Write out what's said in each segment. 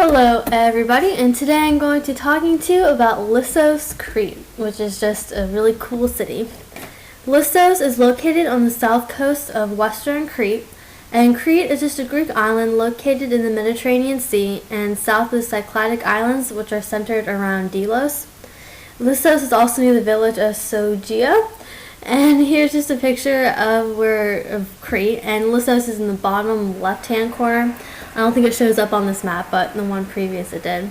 Hello everybody, and today I'm going to be talking to you about Lissos, Crete, which is just a really cool city. Lissos is located on the south coast of western Crete, and Crete is just a Greek island located in the Mediterranean Sea and south of the Cycladic Islands, which are centered around Delos. Lissos is also near the village of Sogia, and here's just a picture of Crete, and Lissos is in the bottom left-hand corner. I don't think it shows up on this map, but the one previous it did.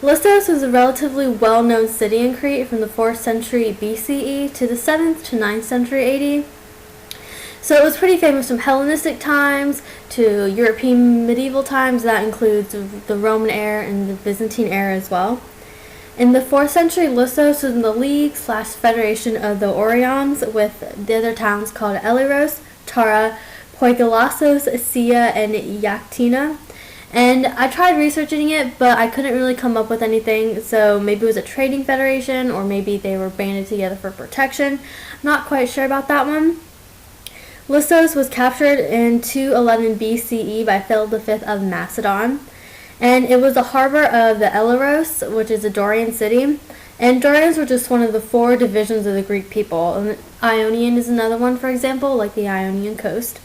Lissos was a relatively well-known city in Crete from the 4th century BCE to the 7th to 9th century AD. So it was pretty famous from Hellenistic times to European medieval times. That includes the Roman era and the Byzantine era as well. In the 4th century, Lissos was in the league/federation of the Orions with the other towns called Eliros, Tara, Poikilassos, Sia, and Yaktina. And I tried researching it, but I couldn't really come up with anything, so maybe it was a trading federation, or maybe they were banded together for protection. Not quite sure about that one. Lissos was captured in 211 BCE by Philip V of Macedon, and it was the harbor of the Eliros, which is a Dorian city. And Dorians were just one of the 4 divisions of the Greek people. And Ionian is another one, for example, like the Ionian coast.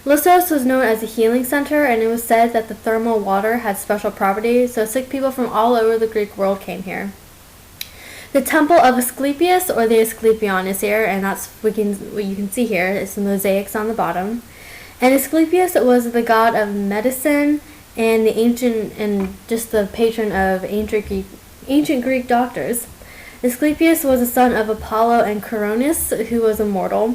Lissos was known as a healing center, and it was said that the thermal water had special properties, so sick people from all over the Greek world came here. The temple of Asclepius, or the Asclepion, is here, and that's what you can see here. It's the mosaics on the bottom. And Asclepius was the god of medicine and just the patron of ancient Greek doctors. Asclepius was the son of Apollo and Coronis, who was immortal.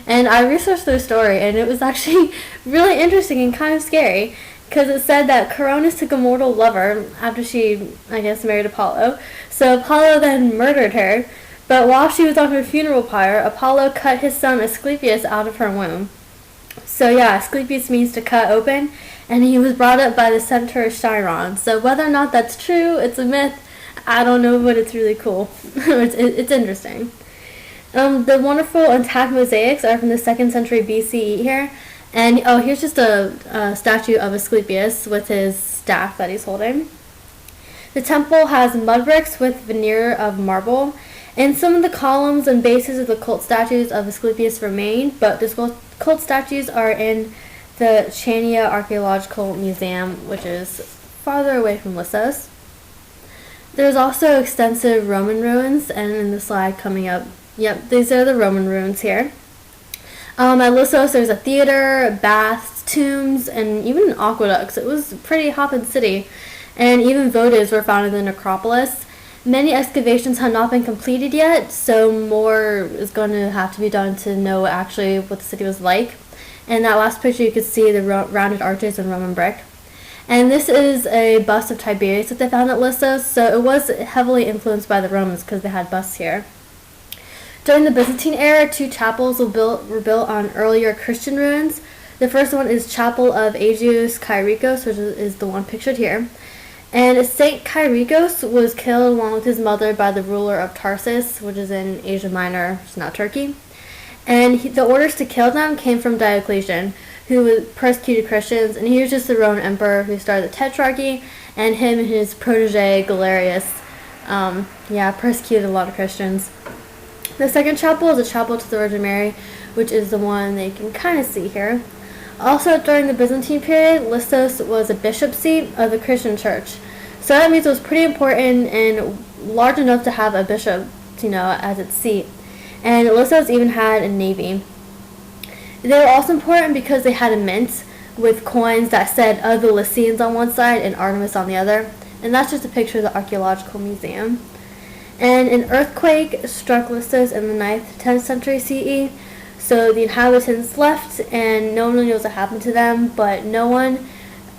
And I researched their story, and it was actually really interesting and kind of scary, because it said that Coronis took a mortal lover after she, married Apollo. So Apollo then murdered her, but while she was on her funeral pyre, Apollo cut his son Asclepius out of her womb. So yeah, Asclepius means to cut open, and he was brought up by the centaur Chiron. So whether or not that's true, it's a myth, I don't know, but it's really cool. it's interesting. The wonderful intact mosaics are from the 2nd century BCE here. And here's just a statue of Asclepius with his staff that he's holding. The temple has mud bricks with veneer of marble, and some of the columns and bases of the cult statues of Asclepius remain, but the cult statues are in the Chania Archaeological Museum, which is farther away from Lissos. There's also extensive Roman ruins, and in the slide coming up, yep, these are the Roman ruins here. At Lissos, there's a theater, baths, tombs, and even aqueducts. It was a pretty hopping city, and even votives were found in the necropolis. Many excavations have not been completed yet, so more is going to have to be done to know actually what the city was like. In that last picture, you can see the rounded arches and Roman brick. And this is a bust of Tiberius that they found at Lissos, so it was heavily influenced by the Romans because they had busts here. During the Byzantine era, 2 chapels were built on earlier Christian ruins. The first one is Chapel of Agios Kyrikos, which is the one pictured here. And Saint Kyrikos was killed along with his mother by the ruler of Tarsus, which is in Asia Minor, which is now Turkey. And the orders to kill them came from Diocletian, who persecuted Christians. And he was just the Roman emperor who started the Tetrarchy, and him and his protege Galerius persecuted a lot of Christians. The second chapel is a chapel to the Virgin Mary, which is the one that you can kind of see here. Also, during the Byzantine period, Lissos was a bishop seat of the Christian church. So that means it was pretty important and large enough to have a bishop, as its seat. And Lissos even had a navy. They were also important because they had a mint with coins that said of the Lycians on one side and Artemis on the other. And that's just a picture of the Archaeological Museum. And an earthquake struck Lissos in the 9th to 10th century CE, so the inhabitants left, and no one knows what happened to them, but no one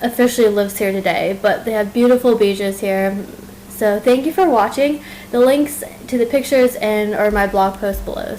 officially lives here today. But they have beautiful beaches here. So thank you for watching. The links to the pictures are my blog post below.